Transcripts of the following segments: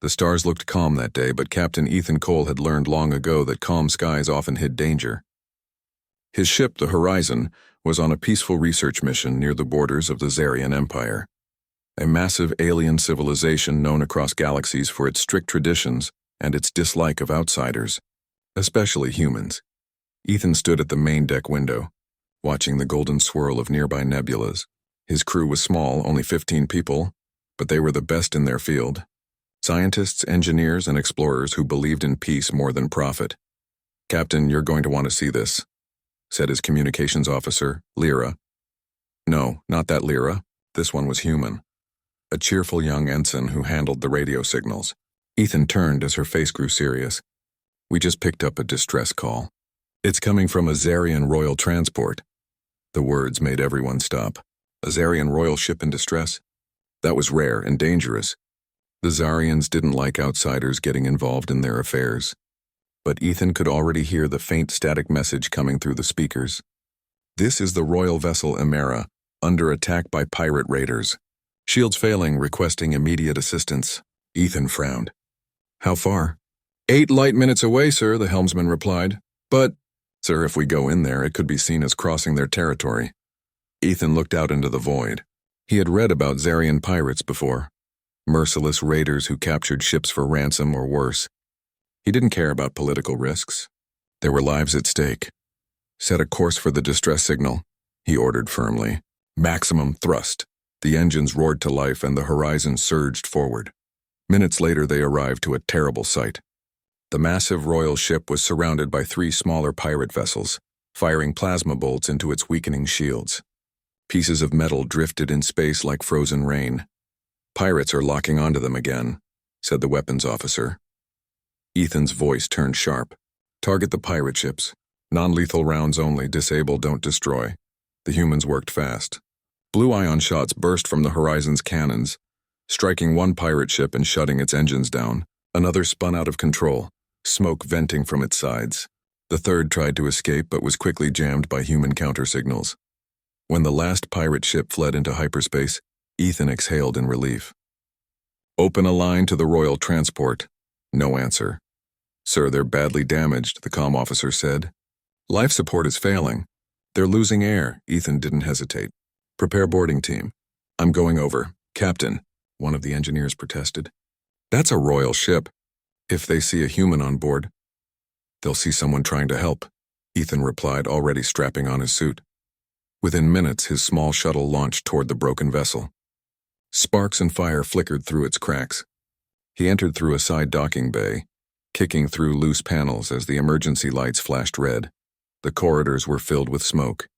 The stars looked calm that day, but Captain Ethan Cole had learned long ago that calm skies often hid danger. His ship, the Horizon, was on a peaceful research mission near the borders of the Zarian Empire, a massive alien civilization known across galaxies for its strict traditions and its dislike of outsiders, especially humans. Ethan stood at the main deck window, watching the golden swirl of nearby nebulas. His crew was small, only 15 people, but they were the best in their field. Scientists, engineers, and explorers who believed in peace more than profit. "Captain, you're going to want to see this," said his communications officer, Lyra. No, not that Lyra. This one was human. A cheerful young ensign who handled the radio signals. Ethan turned as her face grew serious. "We just picked up a distress call. It's coming from a Zarian royal transport." The words made everyone stop. A Zarian royal ship in distress? That was rare and dangerous. The Zarians didn't like outsiders getting involved in their affairs. But Ethan could already hear the faint static message coming through the speakers. "This is the royal vessel Emera, under attack by pirate raiders. Shields failing, requesting immediate assistance." Ethan frowned. "How far?" 8 light minutes away, sir," the helmsman replied. "But, sir, if we go in there, it could be seen as crossing their territory." Ethan looked out into the void. He had read about Zarian pirates before. Merciless raiders who captured ships for ransom or worse. He didn't care about political risks. There were lives at stake. "Set a course for the distress signal," he ordered firmly. "Maximum thrust." The engines roared to life and the Horizon surged forward. Minutes later they arrived to a terrible sight. The massive royal ship was surrounded by 3 smaller pirate vessels, firing plasma bolts into its weakening shields. Pieces of metal drifted in space like frozen rain. "Pirates are locking onto them again," said the weapons officer. Ethan's voice turned sharp. "Target the pirate ships. Non-lethal rounds only, disable, don't destroy." The humans worked fast. Blue ion shots burst from the Horizon's cannons, striking one pirate ship and shutting its engines down. Another spun out of control, smoke venting from its sides. The third tried to escape but was quickly jammed by human counter-signals. When the last pirate ship fled into hyperspace, Ethan exhaled in relief. "Open a line to the royal transport." No answer. "Sir, they're badly damaged," the comm officer said. "Life support is failing. They're losing air." Ethan didn't hesitate. "Prepare boarding team." "I'm going over." "Captain," one of the engineers protested. "That's a royal ship. If they see a human on board, they'll see someone trying to help," Ethan replied, already strapping on his suit. Within minutes, his small shuttle launched toward the broken vessel. Sparks and fire flickered through its cracks. He entered through a side docking bay, kicking through loose panels as the emergency lights flashed red. The corridors were filled with smoke.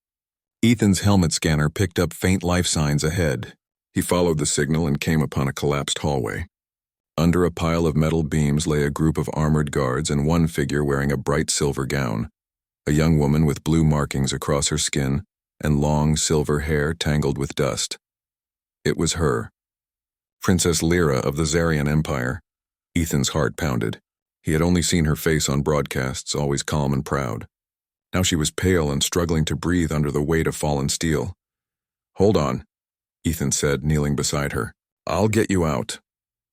Ethan's helmet scanner picked up faint life signs ahead. He followed the signal and came upon a collapsed hallway. Under a pile of metal beams lay a group of armored guards and one figure wearing a bright silver gown, a young woman with blue markings across her skin and long silver hair tangled with dust. It was her, Princess Lyra of the Zarian Empire. Ethan's heart pounded. He had only seen her face on broadcasts, always calm and proud. Now she was pale and struggling to breathe under the weight of fallen steel. "Hold on," Ethan said, kneeling beside her. "I'll get you out."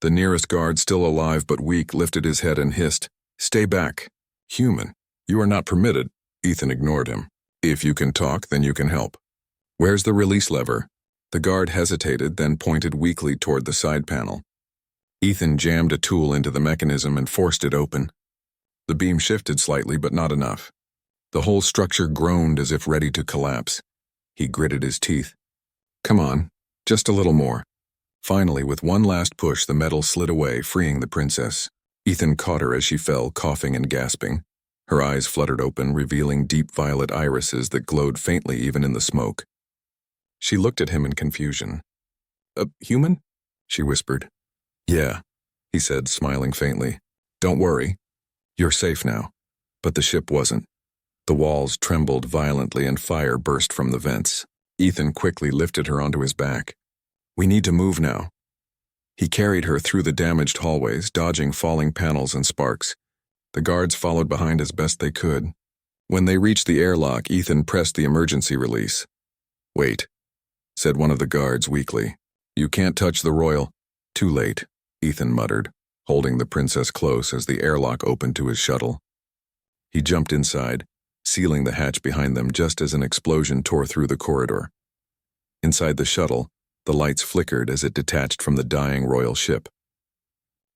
The nearest guard, still alive but weak, lifted his head and hissed, "Stay back. Human, you are not permitted." Ethan ignored him. "If you can talk, then you can help." "Where's the release lever?" The guard hesitated, then pointed weakly toward the side panel. Ethan jammed a tool into the mechanism and forced it open. The beam shifted slightly, but not enough. The whole structure groaned as if ready to collapse. He gritted his teeth. "Come on, just a little more." Finally, with one last push, the metal slid away, freeing the princess. Ethan caught her as she fell, coughing and gasping. Her eyes fluttered open, revealing deep violet irises that glowed faintly even in the smoke. She looked at him in confusion. "A human?" she whispered. "Yeah," he said, smiling faintly. "Don't worry. You're safe now." But the ship wasn't. The walls trembled violently and fire burst from the vents. Ethan quickly lifted her onto his back. "We need to move now." He carried her through the damaged hallways, dodging falling panels and sparks. The guards followed behind as best they could. When they reached the airlock, Ethan pressed the emergency release. "Wait," said one of the guards weakly. "You can't touch the royal." "Too late," Ethan muttered. holding the princess close as the airlock opened to his shuttle. He jumped inside, sealing the hatch behind them just as an explosion tore through the corridor. Inside the shuttle, the lights flickered as it detached from the dying royal ship.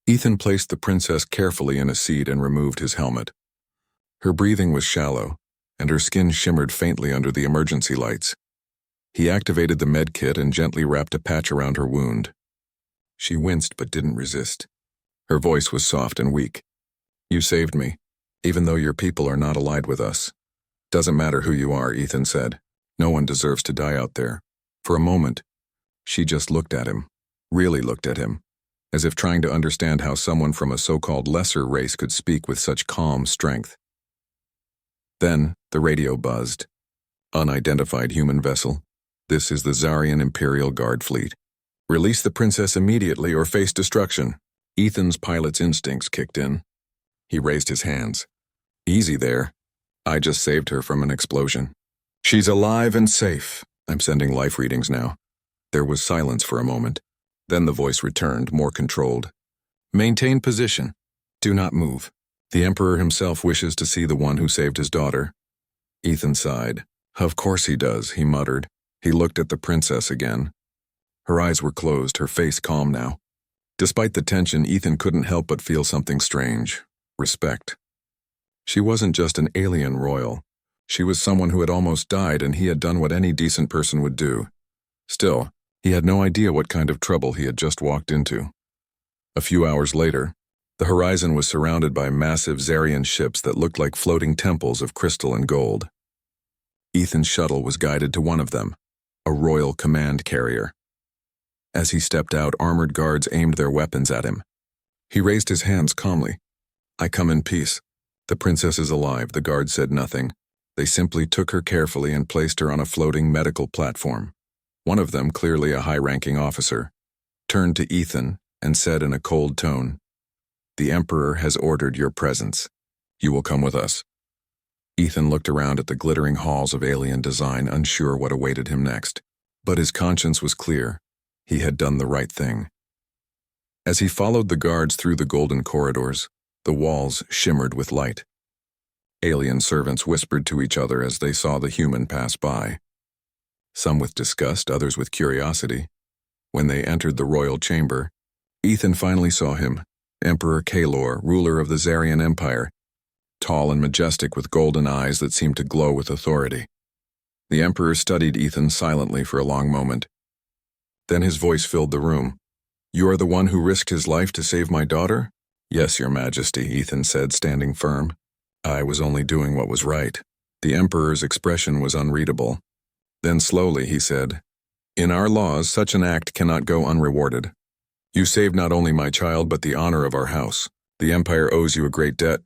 Ethan placed the princess carefully in a seat and removed his helmet. Her breathing was shallow, and her skin shimmered faintly under the emergency lights. He activated the med kit and gently wrapped a patch around her wound. She winced but didn't resist. Her voice was soft and weak. "You saved me, even though your people are not allied with us." "Doesn't matter who you are," Ethan said. "No one deserves to die out there." For a moment, she just looked at him, really looked at him, as if trying to understand how someone from a so-called lesser race could speak with such calm strength. Then, the radio buzzed. "Unidentified human vessel. This is the Zarian Imperial Guard Fleet. Release the princess immediately or face destruction." Ethan's pilot's instincts kicked in. He raised his hands. "Easy there. I just saved her from an explosion. She's alive and safe. I'm sending life readings now." There was silence for a moment. Then the voice returned, more controlled. "Maintain position. Do not move. The Emperor himself wishes to see the one who saved his daughter." Ethan sighed. "Of course he does," he muttered. He looked at the princess again. Her eyes were closed, her face calm now. Despite the tension, Ethan couldn't help but feel something strange. Respect. She wasn't just an alien royal. She was someone who had almost died, and he had done what any decent person would do. Still, he had no idea what kind of trouble he had just walked into. A few hours later, the horizon was surrounded by massive Zarian ships that looked like floating temples of crystal and gold. Ethan's shuttle was guided to one of them, a royal command carrier. As he stepped out, armored guards aimed their weapons at him. He raised his hands calmly. "I come in peace. The princess is alive." The guards said nothing. They simply took her carefully and placed her on a floating medical platform. One of them, clearly a high-ranking officer, turned to Ethan and said in a cold tone, "The Emperor has ordered your presence. You will come with us." Ethan looked around at the glittering halls of alien design, unsure what awaited him next. But his conscience was clear. He had done the right thing. As he followed the guards through the golden corridors, the walls shimmered with light. Alien servants whispered to each other as they saw the human pass by. Some with disgust, others with curiosity. When they entered the royal chamber, Ethan finally saw him, Emperor Kalor, ruler of the Zarian Empire, tall and majestic with golden eyes that seemed to glow with authority. The Emperor studied Ethan silently for a long moment. Then his voice filled the room. "You are the one who risked his life to save my daughter?" "Yes, Your Majesty," Ethan said, standing firm. "I was only doing what was right." The Emperor's expression was unreadable. Then slowly he said, "In our laws, such an act cannot go unrewarded. You saved not only my child but the honor of our house. The Empire owes you a great debt."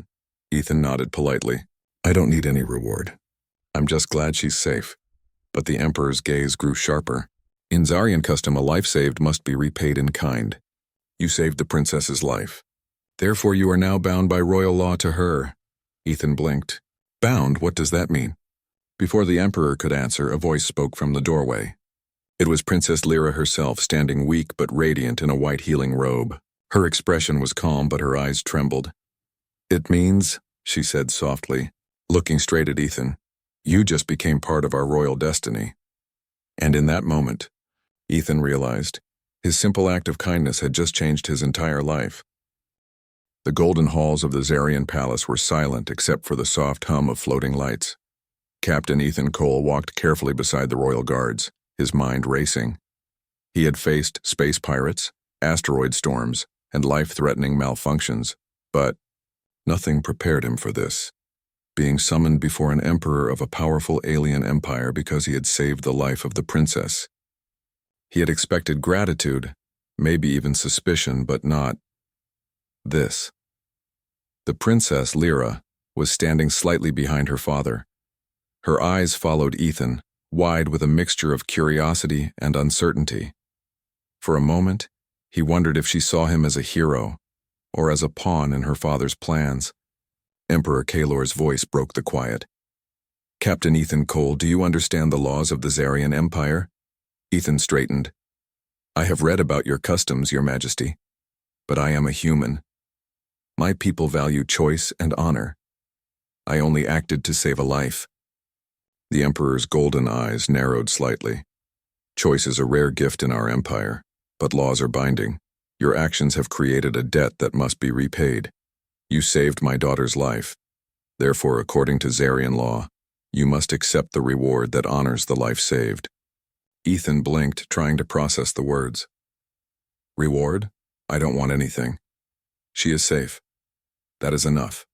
Ethan nodded politely. "I don't need any reward. I'm just glad she's safe." But the Emperor's gaze grew sharper. "In Zarian custom, a life saved must be repaid in kind. You saved the princess's life. Therefore you are now bound by royal law to her." Ethan blinked. "Bound? What does that mean?" Before the Emperor could answer, a voice spoke from the doorway. It was Princess Lyra herself, standing weak but radiant in a white healing robe. Her expression was calm, but her eyes trembled. "It means," she said softly, looking straight at Ethan, "you just became part of our royal destiny." And in that moment, Ethan realized his simple act of kindness had just changed his entire life. The golden halls of the Zarian palace were silent except for the soft hum of floating lights. Captain Ethan Cole walked carefully beside the royal guards, his mind racing. He had faced space pirates, asteroid storms, and life-threatening malfunctions, but nothing prepared him for this. Being summoned before an emperor of a powerful alien empire because he had saved the life of the princess. He had expected gratitude, maybe even suspicion, but not this. The princess, Lyra, was standing slightly behind her father. Her eyes followed Ethan, wide with a mixture of curiosity and uncertainty. For a moment, he wondered if she saw him as a hero, or as a pawn in her father's plans. Emperor Kalor's voice broke the quiet. "Captain Ethan Cole, do you understand the laws of the Zarian Empire?" Ethan straightened. "I have read about your customs, Your Majesty, but I am a human, My people value choice and honor. I only acted to save a life. The Emperor's golden eyes narrowed slightly. Choice is a rare gift in our empire, but laws are binding. Your actions have created a debt that must be repaid. You saved my daughter's life. Therefore, according to Zarian law, you must accept the reward that honors the life saved. Ethan blinked, trying to process the words. Reward? I don't want anything. She is safe. That is enough.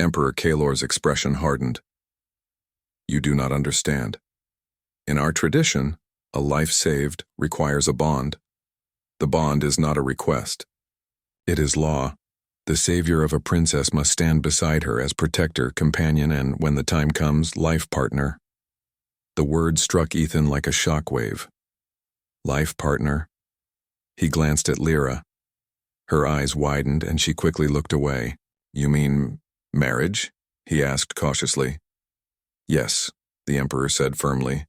Emperor Kalor's expression hardened. You do not understand. In our tradition, a life saved requires a bond. The bond is not a request. It is law. The savior of a princess must stand beside her as protector, companion, and, when the time comes, life partner. The word struck Ethan like a shockwave. Life partner? He glanced at Lyra. Her eyes widened and she quickly looked away. You mean marriage? He asked cautiously. Yes, the Emperor said firmly.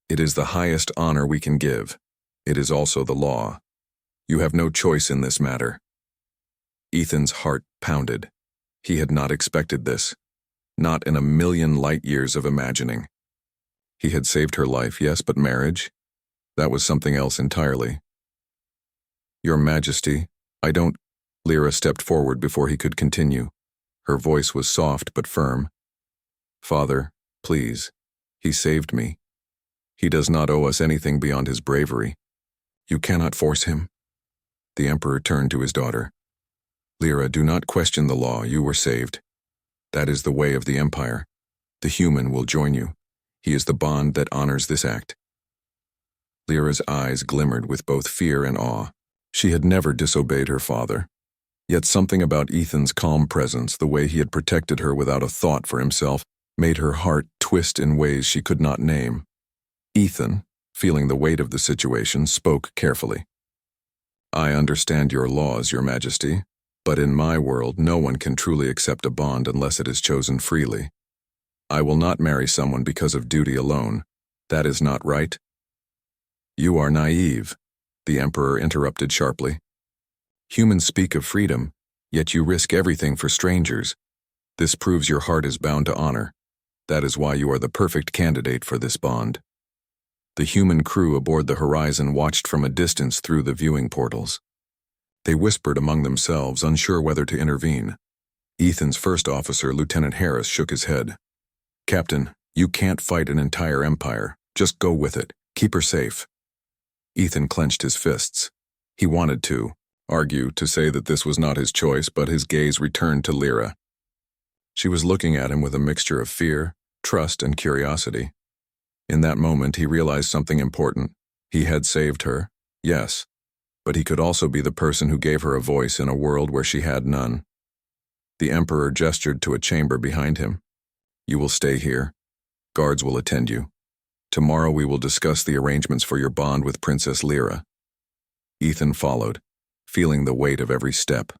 It is the highest honor we can give. It is also the law. You have no choice in this matter. Ethan's heart pounded. He had not expected this. Not in a million light years of imagining. He had saved her life, yes, but marriage? That was something else entirely. Your Majesty, I don't... Lyra stepped forward before he could continue. Her voice was soft but firm. Father, please. He saved me. He does not owe us anything beyond his bravery. You cannot force him. The Emperor turned to his daughter. Lyra, do not question the law. You were saved. That is the way of the Empire. The human will join you. He is the bond that honors this act. Lyra's eyes glimmered with both fear and awe. She had never disobeyed her father. Yet something about Ethan's calm presence, the way he had protected her without a thought for himself, made her heart twist in ways she could not name. Ethan, feeling the weight of the situation, spoke carefully. I understand your laws, Your Majesty, but in my world no one can truly accept a bond unless it is chosen freely. I will not marry someone because of duty alone. That is not right. You are naive, the Emperor interrupted sharply. Humans speak of freedom, yet you risk everything for strangers. This proves your heart is bound to honor. That is why you are the perfect candidate for this bond. The human crew aboard the Horizon watched from a distance through the viewing portals. They whispered among themselves, unsure whether to intervene. Ethan's first officer, Lieutenant Harris, shook his head. Captain, you can't fight an entire empire. Just go with it. Keep her safe. Ethan clenched his fists. He wanted to argue, to say that this was not his choice, but his gaze returned to Lyra. She was looking at him with a mixture of fear, trust, and curiosity. In that moment, he realized something important. He had saved her, yes, but he could also be the person who gave her a voice in a world where she had none. The Emperor gestured to a chamber behind him. You will stay here. Guards will attend you. Tomorrow we will discuss the arrangements for your bond with Princess Lyra. Ethan followed, feeling the weight of every step.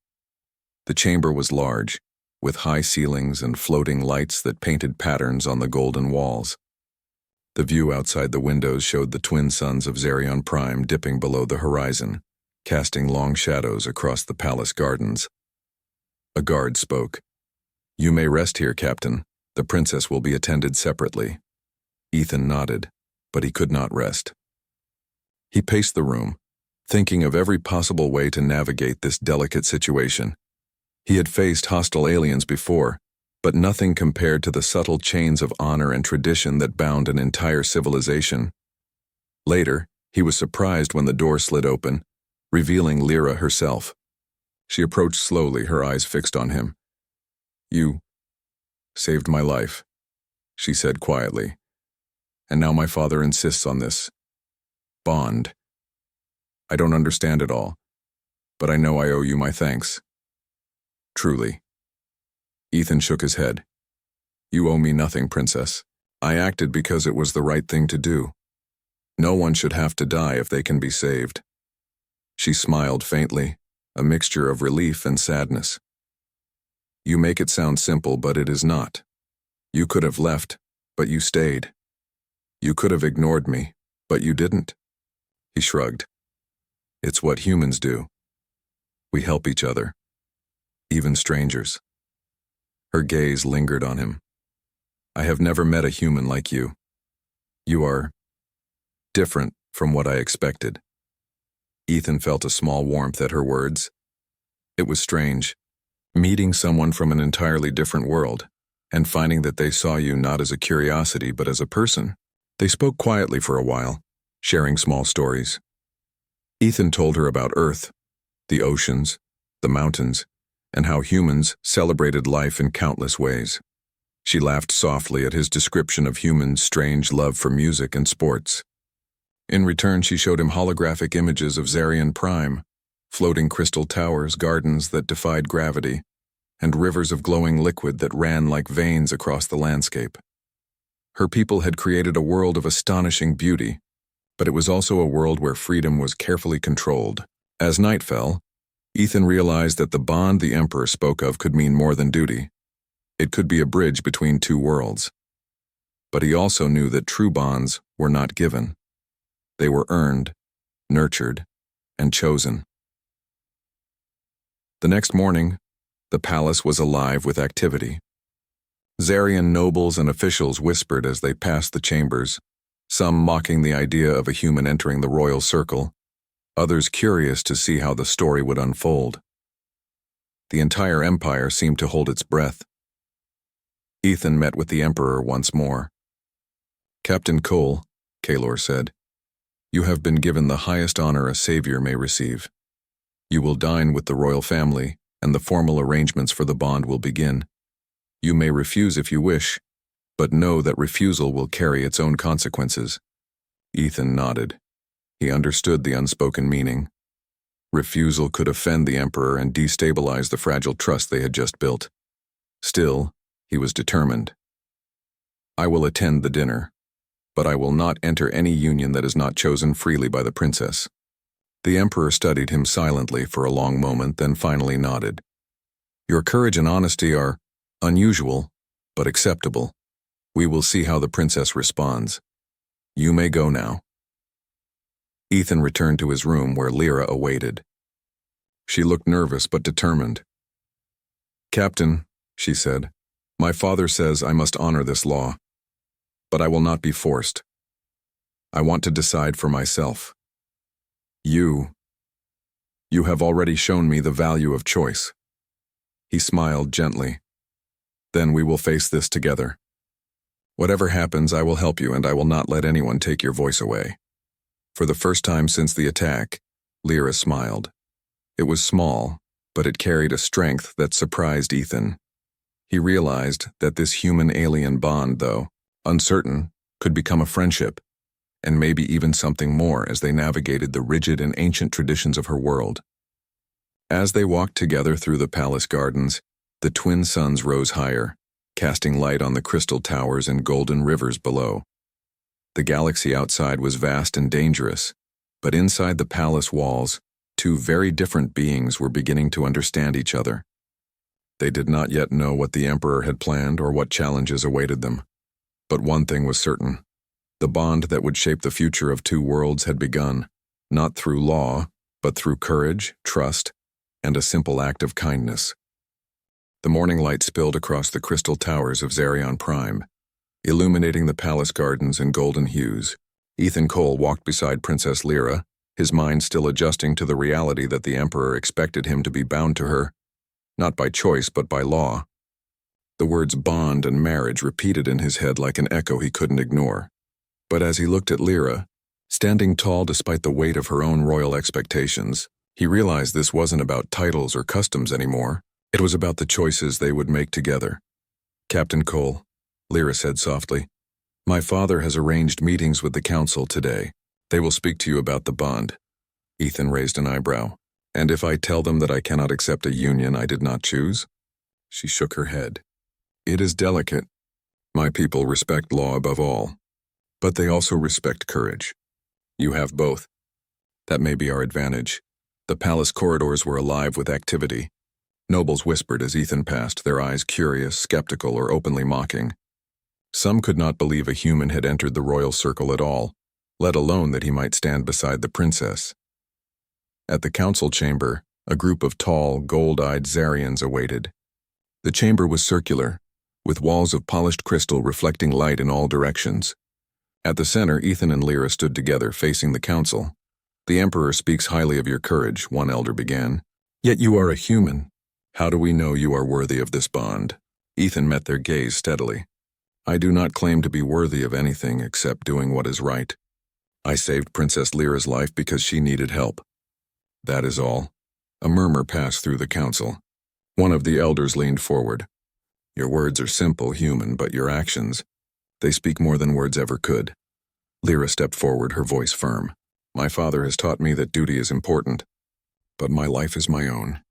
The chamber was large, with high ceilings and floating lights that painted patterns on the golden walls. The view outside the windows showed the twin suns of Zarion Prime dipping below the horizon, casting long shadows across the palace gardens. A guard spoke. You may rest here, Captain. The princess will be attended separately. Ethan nodded, but he could not rest. He paced the room, thinking of every possible way to navigate this delicate situation. He had faced hostile aliens before, but nothing compared to the subtle chains of honor and tradition that bound an entire civilization. Later, he was surprised when the door slid open, revealing Lyra herself. She approached slowly, her eyes fixed on him. You saved my life, she said quietly. And now my father insists on this bond. I don't understand it all, but I know I owe you my thanks. Truly. Ethan shook his head. You owe me nothing, Princess. I acted because it was the right thing to do. No one should have to die if they can be saved. She smiled faintly, a mixture of relief and sadness. You make it sound simple, but it is not. You could have left, but you stayed. You could have ignored me, but you didn't. He shrugged. It's what humans do. We help each other. even strangers. Her gaze lingered on him. I have never met a human like you. You are different from what I expected. Ethan felt a small warmth at her words. It was strange, meeting someone from an entirely different world, and finding that they saw you not as a curiosity but as a person. They spoke quietly for a while, sharing small stories. Ethan told her about Earth, the oceans, the mountains, and how humans celebrated life in countless ways. She laughed softly at his description of humans' strange love for music and sports. In return, she showed him holographic images of Zarian Prime, floating crystal towers, gardens that defied gravity, and rivers of glowing liquid that ran like veins across the landscape. Her people had created a world of astonishing beauty, but it was also a world where freedom was carefully controlled. As night fell, Ethan realized that the bond the Emperor spoke of could mean more than duty. It could be a bridge between two worlds. But he also knew that true bonds were not given. They were earned, nurtured, and chosen. The next morning, the palace was alive with activity. Zarian nobles and officials whispered as they passed the chambers, some mocking the idea of a human entering the royal circle, others curious to see how the story would unfold. The entire empire seemed to hold its breath. Ethan met with the Emperor once more. Captain Cole, Kalor said, you have been given the highest honor a savior may receive. You will dine with the royal family, and the formal arrangements for the bond will begin. You may refuse if you wish, but know that refusal will carry its own consequences. Ethan nodded. He understood the unspoken meaning. Refusal could offend the Emperor and destabilize the fragile trust they had just built. Still, he was determined. I will attend the dinner, but I will not enter any union that is not chosen freely by the princess. The Emperor studied him silently for a long moment, then finally nodded. Your courage and honesty are unusual, but acceptable. We will see how the princess responds. You may go now. Ethan returned to his room where Lyra awaited. She looked nervous but determined. Captain, she said, my father says I must honor this law, but I will not be forced. I want to decide for myself. You have already shown me the value of choice. He smiled gently. Then we will face this together. Whatever happens, I will help you, and I will not let anyone take your voice away. For the first time since the attack, Lyra smiled. It was small, but it carried a strength that surprised Ethan. He realized that this human-alien bond, though uncertain, could become a friendship, and maybe even something more as they navigated the rigid and ancient traditions of her world. As they walked together through the palace gardens, the twin suns rose higher, casting light on the crystal towers and golden rivers below. The galaxy outside was vast and dangerous, but inside the palace walls, two very different beings were beginning to understand each other. They did not yet know what the Emperor had planned or what challenges awaited them. But one thing was certain. The bond that would shape the future of two worlds had begun, not through law, but through courage, trust, and a simple act of kindness. The morning light spilled across the crystal towers of Zarian Prime, illuminating the palace gardens in golden hues. Ethan Cole walked beside Princess Lyra, his mind still adjusting to the reality that the Emperor expected him to be bound to her, not by choice but by law. The words bond and marriage repeated in his head like an echo he couldn't ignore. But as he looked at Lyra, standing tall despite the weight of her own royal expectations, he realized this wasn't about titles or customs anymore. It was about the choices they would make together. Captain Cole, Lyra said softly, my father has arranged meetings with the council today. They will speak to you about the bond. Ethan raised an eyebrow. And if I tell them that I cannot accept a union I did not choose? She shook her head. It is delicate. My people respect law above all, but they also respect courage. You have both. That may be our advantage. The palace corridors were alive with activity. Nobles whispered as Ethan passed, their eyes curious, skeptical, or openly mocking. Some could not believe a human had entered the royal circle at all, let alone that he might stand beside the princess. At the council chamber, A group of tall, gold-eyed Zarians awaited. The chamber was circular, with walls of polished crystal reflecting light in all directions. At the center, Ethan and Lyra stood together, facing the council. "The Emperor speaks highly of your courage," one elder began. "Yet you are a human. How do we know you are worthy of this bond?" Ethan met their gaze steadily. "I do not claim to be worthy of anything except doing what is right. I saved Princess Lyra's life because she needed help. That is all." A murmur passed through the council. One of the elders leaned forward. "Your words are simple, human, but your actions, they speak more than words ever could." Lyra stepped forward, her voice firm. "My father has taught me that duty is important, but my life is my own.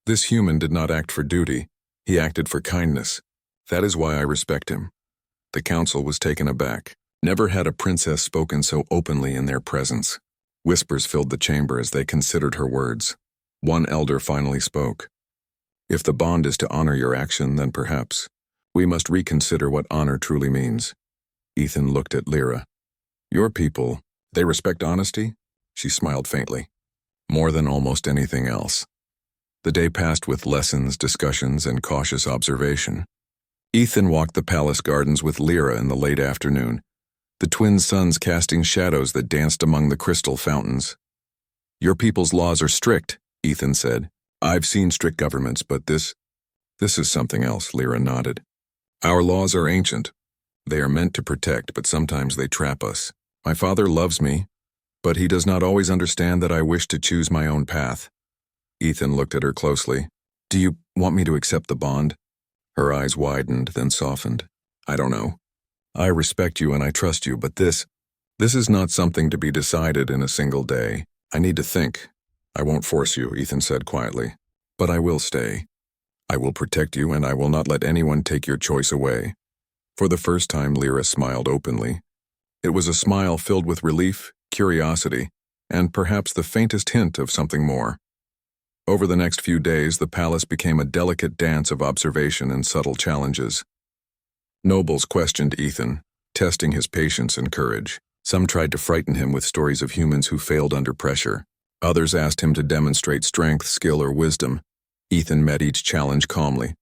This human did not act for duty, he acted for kindness. That is why I respect him." The council was taken aback. Never had a princess spoken so openly in their presence. Whispers filled the chamber as they considered her words. One elder finally spoke. "If the bond is to honor your action, then perhaps we must reconsider what honor truly means." Ethan looked at Lyra. "Your people, they respect honesty?" She smiled faintly. "More than almost anything else." The day passed with lessons, discussions, and cautious observation. Ethan walked the palace gardens with Lyra in the late afternoon, the twin suns casting shadows that danced among the crystal fountains. "Your people's laws are strict," Ethan said. "I've seen strict governments, but this is something else," Lyra nodded. "Our laws are ancient. They are meant to protect, but sometimes they trap us. My father loves me, but he does not always understand that I wish to choose my own path." Ethan looked at her closely. "Do you want me to accept the bond?" Her eyes widened, then softened. "I don't know. I respect you and I trust you, but this is not something to be decided in a single day. I need to think." "I won't force you," Ethan said quietly, "but I will stay. I will protect you and I will not let anyone take your choice away." For the first time, Lyra smiled openly. It was a smile filled with relief, curiosity, and perhaps the faintest hint of something more. Over the next few days, the palace became a delicate dance of observation and subtle challenges. Nobles questioned Ethan, testing his patience and courage. Some tried to frighten him with stories of humans who failed under pressure. Others asked him to demonstrate strength, skill, or wisdom. Ethan met each challenge calmly.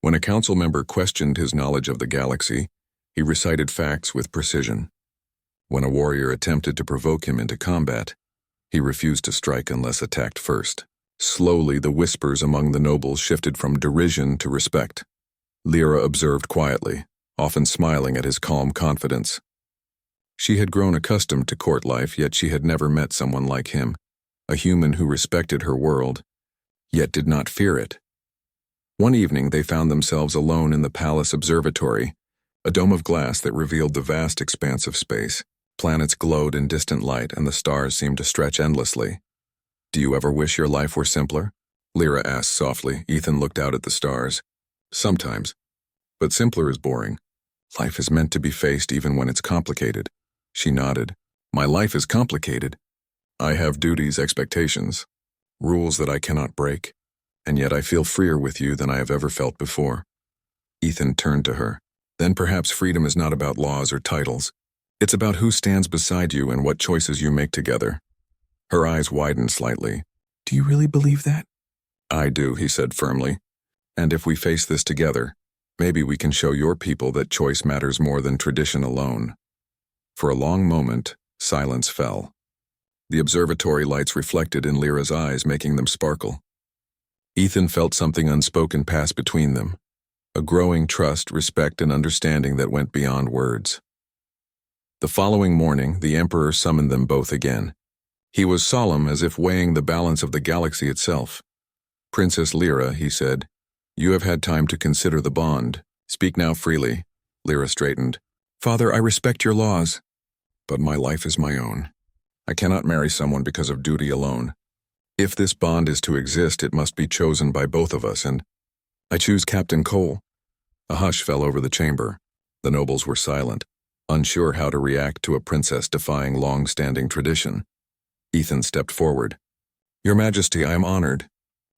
When a council member questioned his knowledge of the galaxy, he recited facts with precision. When a warrior attempted to provoke him into combat, he refused to strike unless attacked first. Slowly, the whispers among the nobles shifted from derision to respect. Lyra observed quietly, often smiling at his calm confidence. She had grown accustomed to court life, yet she had never met someone like him, a human who respected her world, yet did not fear it. One evening, they found themselves alone in the palace observatory, a dome of glass that revealed the vast expanse of space. Planets glowed in distant light, and the stars seemed to stretch endlessly. "Do you ever wish your life were simpler?" Lyra asked softly. Ethan looked out at the stars. "Sometimes. But simpler is boring. Life is meant to be faced even when it's complicated." She nodded. "My life is complicated. I have duties, expectations, rules that I cannot break, and yet I feel freer with you than I have ever felt before." Ethan turned to her. "Then perhaps freedom is not about laws or titles. It's about who stands beside you and what choices you make together." Her eyes widened slightly. "Do you really believe that?" "I do," he said firmly. "And if we face this together, maybe we can show your people that choice matters more than tradition alone." For a long moment, silence fell. The observatory lights reflected in Lyra's eyes, making them sparkle. Ethan felt something unspoken pass between them, a growing trust, respect, and understanding that went beyond words. The following morning, the Emperor summoned them both again. He was solemn, as if weighing the balance of the galaxy itself. "Princess Lyra," he said, "you have had time to consider the bond. Speak now freely." Lyra straightened. "Father, I respect your laws, but my life is my own. I cannot marry someone because of duty alone. If this bond is to exist, it must be chosen by both of us, and I choose Captain Cole." A hush fell over the chamber. The nobles were silent, unsure how to react to a princess defying long-standing tradition. Ethan stepped forward. "Your Majesty, I am honored.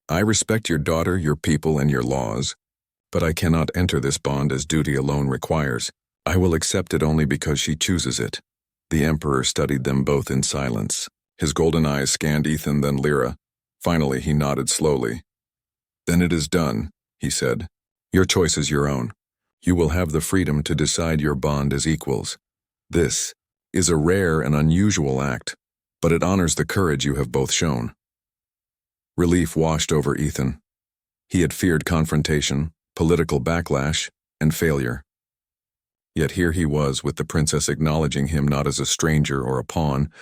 I respect your daughter, your people, and your laws, but I cannot enter this bond as duty alone requires. I will accept it only because she chooses it." The Emperor studied them both in silence. His golden eyes scanned Ethan, then Lyra. Finally, he nodded slowly. "Then it is done," he said. "Your choice is your own. You will have the freedom to decide your bond as equals. This is a rare and unusual act, but it honors the courage you have both shown." Relief washed over Ethan. He had feared confrontation, political backlash, and failure. Yet here he was with the princess acknowledging him not as a stranger or a pawn,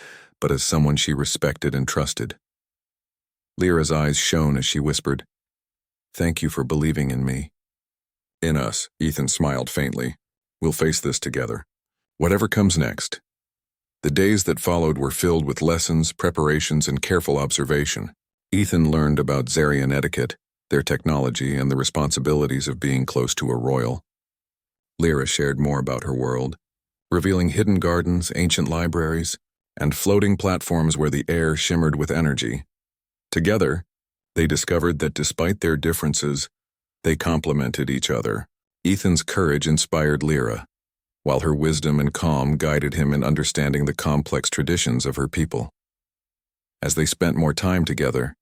but as someone she respected and trusted. Lyra's eyes shone as she whispered, "Thank you for believing in me." "In us," Ethan smiled faintly. "We'll face this together. Whatever comes next." The days that followed were filled with lessons, preparations, and careful observation. Ethan learned about Zarian etiquette, their technology, and the responsibilities of being close to a royal. Lyra shared more about her world, revealing hidden gardens, ancient libraries, and floating platforms where the air shimmered with energy. Together, they discovered that despite their differences, they complemented each other. Ethan's courage inspired Lyra, while her wisdom and calm guided him in understanding the complex traditions of her people. As they spent more time together,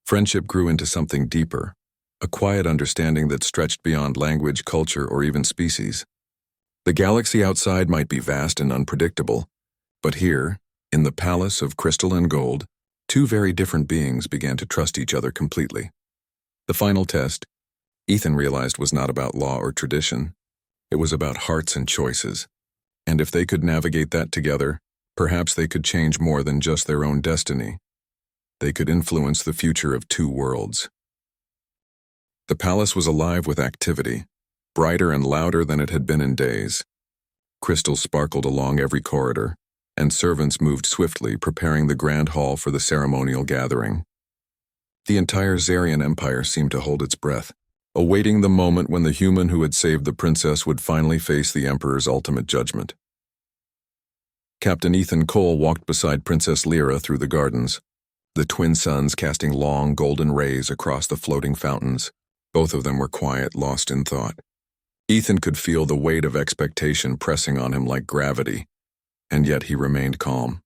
friendship grew into something deeper, a quiet understanding that stretched beyond language, culture, or even species. The galaxy outside might be vast and unpredictable, but here, in the palace of crystal and gold, two very different beings began to trust each other completely. The final test, Ethan realized, was not about law or tradition. It was about hearts and choices. And if they could navigate that together, perhaps they could change more than just their own destiny. They could influence the future of two worlds. The palace was alive with activity, brighter and louder than it had been in days. Crystals sparkled along every corridor, and servants moved swiftly, preparing the grand hall for the ceremonial gathering. The entire Zarian Empire seemed to hold its breath, awaiting the moment when the human who had saved the princess would finally face the Emperor's ultimate judgment. Captain Ethan Cole walked beside Princess Lyra through the gardens, the twin suns casting long golden rays across the floating fountains. Both of them were quiet, lost in thought. Ethan could feel the weight of expectation pressing on him like gravity, and yet he remained calm.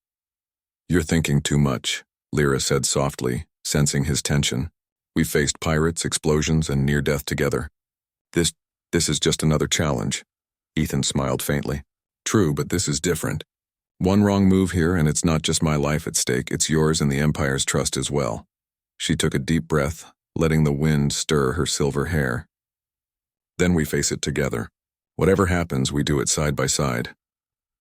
"You're thinking too much," Lyra said softly, sensing his tension. "We faced pirates, explosions, and near death together. This is just another challenge." Ethan smiled faintly. "True, but this is different. One wrong move here, and it's not just my life at stake, it's yours and the Empire's trust as well." She took a deep breath, letting the wind stir her silver hair. "Then we face it together. Whatever happens, we do it side by side."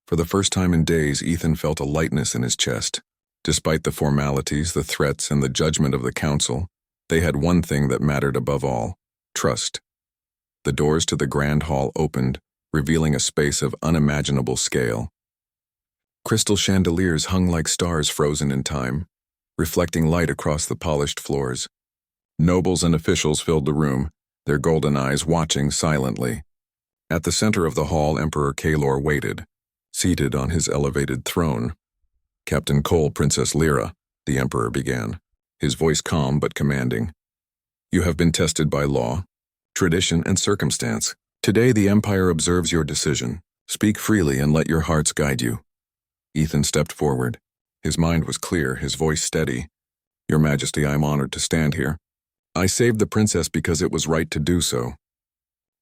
For the first time in days, Ethan felt a lightness in his chest. Despite the formalities, the threats, and the judgment of the council, they had one thing that mattered above all: trust. The doors to the grand hall opened, revealing a space of unimaginable scale. Crystal chandeliers hung like stars frozen in time, reflecting light across the polished floors. Nobles and officials filled the room, their golden eyes watching silently. At the center of the hall, Emperor Kalor waited, seated on his elevated throne. "Captain Cole, Princess Lyra," the Emperor began, his voice calm but commanding. "You have been tested by law, tradition, and circumstance. Today the Empire observes your decision. Speak freely and let your hearts guide you." Ethan stepped forward. His mind was clear, his voice steady. "Your Majesty, I am honored to stand here. I saved the princess because it was right to do so.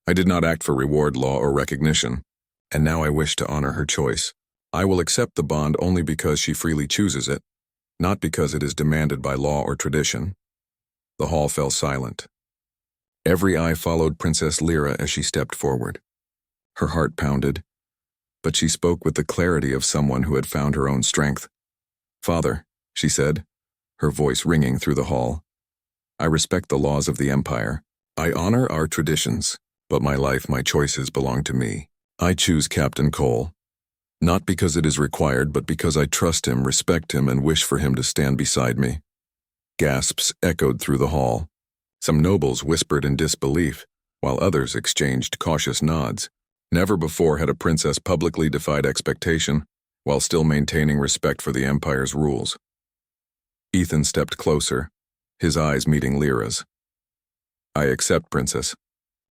I did not act for reward, law, or recognition, and now I wish to honor her choice. I will accept the bond only because she freely chooses it, not because it is demanded by law or tradition." The hall fell silent. Every eye followed Princess Lyra as she stepped forward. Her heart pounded, but she spoke with the clarity of someone who had found her own strength. "Father," she said, her voice ringing through the hall, "I respect the laws of the Empire. I honor our traditions, but my life, my choices belong to me. I choose Captain Cole, not because it is required, but because I trust him, respect him, and wish for him to stand beside me." Gasps echoed through the hall. Some nobles whispered in disbelief, while others exchanged cautious nods. Never before had a princess publicly defied expectation, while still maintaining respect for the Empire's rules. Ethan stepped closer, his eyes meeting Lyra's. "I accept, Princess.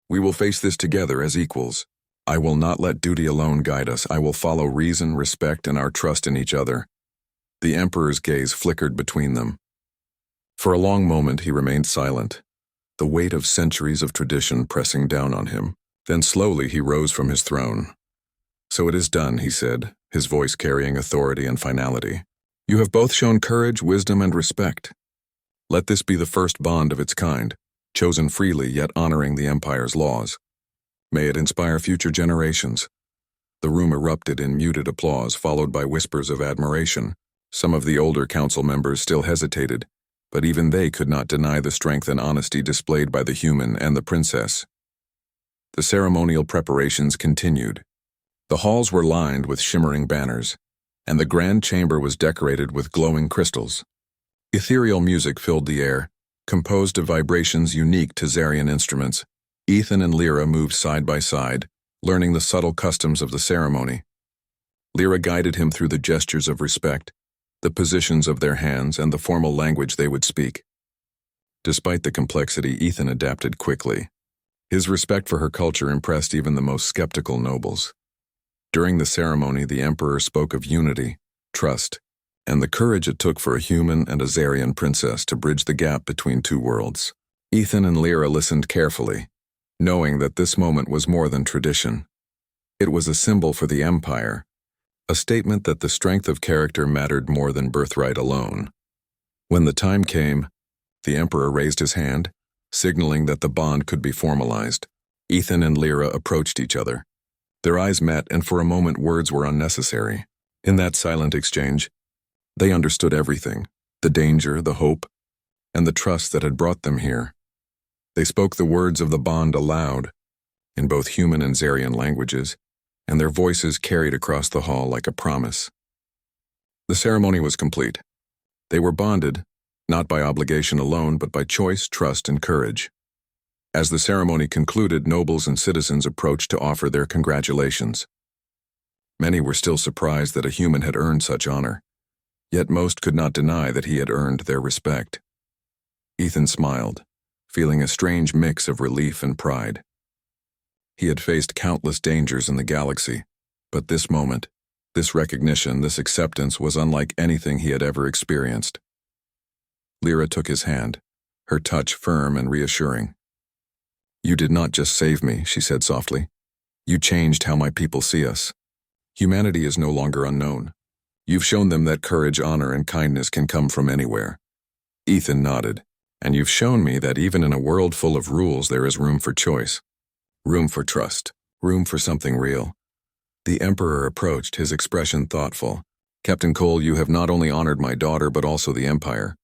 We will face this together as equals. I will not let duty alone guide us. I will follow reason, respect, and our trust in each other." The Emperor's gaze flickered between them. For a long moment he remained silent, the weight of centuries of tradition pressing down on him. Then slowly he rose from his throne. "So it is done," he said, his voice carrying authority and finality. "You have both shown courage, wisdom, and respect. Let this be the first bond of its kind, chosen freely yet honoring the Empire's laws. May it inspire future generations." The room erupted in muted applause, followed by whispers of admiration. Some of the older council members still hesitated, but even they could not deny the strength and honesty displayed by the human and the princess. The ceremonial preparations continued. The halls were lined with shimmering banners, and the grand chamber was decorated with glowing crystals. Ethereal music filled the air, composed of vibrations unique to Zarian instruments. Ethan and Lyra moved side by side, learning the subtle customs of the ceremony. Lyra guided him through the gestures of respect, the positions of their hands, and the formal language they would speak. Despite the complexity, Ethan adapted quickly. His respect for her culture impressed even the most skeptical nobles. During the ceremony, the Emperor spoke of unity, trust, and the courage it took for a human and a Zarian princess to bridge the gap between two worlds. Ethan and Lyra listened carefully, knowing that this moment was more than tradition. It was a symbol for the Empire, a statement that the strength of character mattered more than birthright alone. When the time came, the Emperor raised his hand, signaling that the bond could be formalized. Ethan and Lyra approached each other. Their eyes met, and for a moment words were unnecessary. In that silent exchange, they understood everything, the danger, the hope, and the trust that had brought them here. They spoke the words of the bond aloud, in both human and Zarian languages, and their voices carried across the hall like a promise. The ceremony was complete. They were bonded, not by obligation alone, but by choice, trust, and courage. As the ceremony concluded, nobles and citizens approached to offer their congratulations. Many were still surprised that a human had earned such honor, yet most could not deny that he had earned their respect. Ethan smiled, feeling a strange mix of relief and pride. He had faced countless dangers in the galaxy, but this moment, this recognition, this acceptance was unlike anything he had ever experienced. Lyra took his hand, her touch firm and reassuring. "You did not just save me," she said softly. "You changed how my people see us. Humanity is no longer unknown. You've shown them that courage, honor, and kindness can come from anywhere." Ethan nodded. "And you've shown me that even in a world full of rules there is room for choice. Room for trust. Room for something real." The Emperor approached, his expression thoughtful. "Captain Cole, you have not only honored my daughter but also the Empire.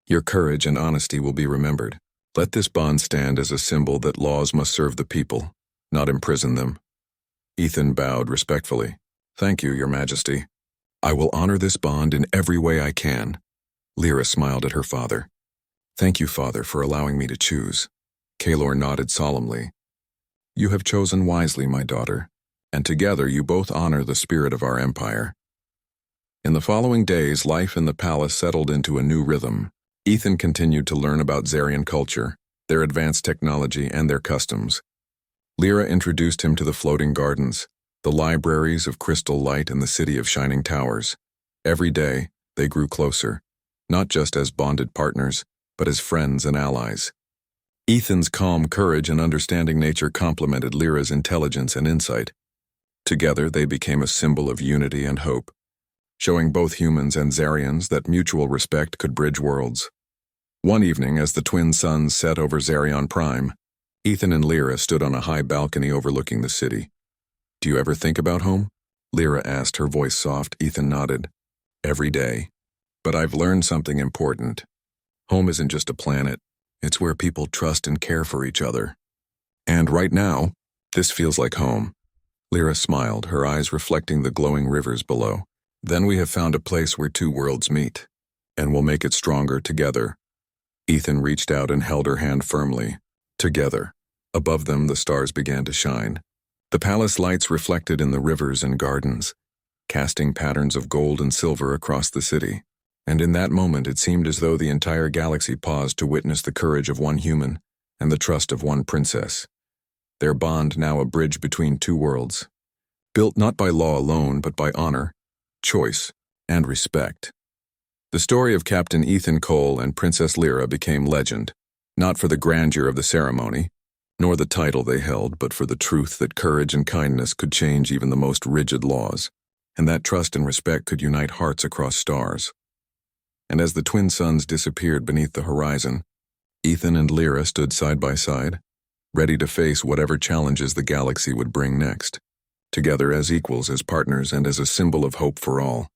Your courage and honesty will be remembered. Let this bond stand as a symbol that laws must serve the people, not imprison them." Ethan bowed respectfully. "Thank you, Your Majesty. I will honor this bond in every way I can." Lyra smiled at her father. "Thank you, Father, for allowing me to choose." Kalor nodded solemnly. "You have chosen wisely, my daughter, and together you both honor the spirit of our empire." In the following days, life in the palace settled into a new rhythm. Ethan continued to learn about Zarian culture, their advanced technology, and their customs. Lyra introduced him to the floating gardens, the libraries of crystal light, and the city of shining towers. Every day, they grew closer, not just as bonded partners, but as friends and allies. Ethan's calm courage and understanding nature complemented Lyra's intelligence and insight. Together, they became a symbol of unity and hope, showing both humans and Zarians that mutual respect could bridge worlds. One evening, as the twin suns set over Zarion Prime, Ethan and Lyra stood on a high balcony overlooking the city. "Do you ever think about home?" Lyra asked, her voice soft. Ethan nodded. "Every day. But I've learned something important. Home isn't just a planet. It's where people trust and care for each other. And right now, this feels like home." Lyra smiled, her eyes reflecting the glowing rivers below. "Then we have found a place where two worlds meet, and we'll make it stronger together." Ethan reached out and held her hand firmly. Together. Above them, the stars began to shine. The palace lights reflected in the rivers and gardens, casting patterns of gold and silver across the city. And in that moment, it seemed as though the entire galaxy paused to witness the courage of one human and the trust of one princess. Their bond now a bridge between two worlds, built not by law alone, but by honor, choice, and respect. The story of Captain Ethan Cole and Princess Lyra became legend, not for the grandeur of the ceremony, nor the title they held, but for the truth that courage and kindness could change even the most rigid laws, and that trust and respect could unite hearts across stars. And as the twin suns disappeared beneath the horizon, Ethan and Lyra stood side by side, ready to face whatever challenges the galaxy would bring next, together as equals, as partners, and as a symbol of hope for all.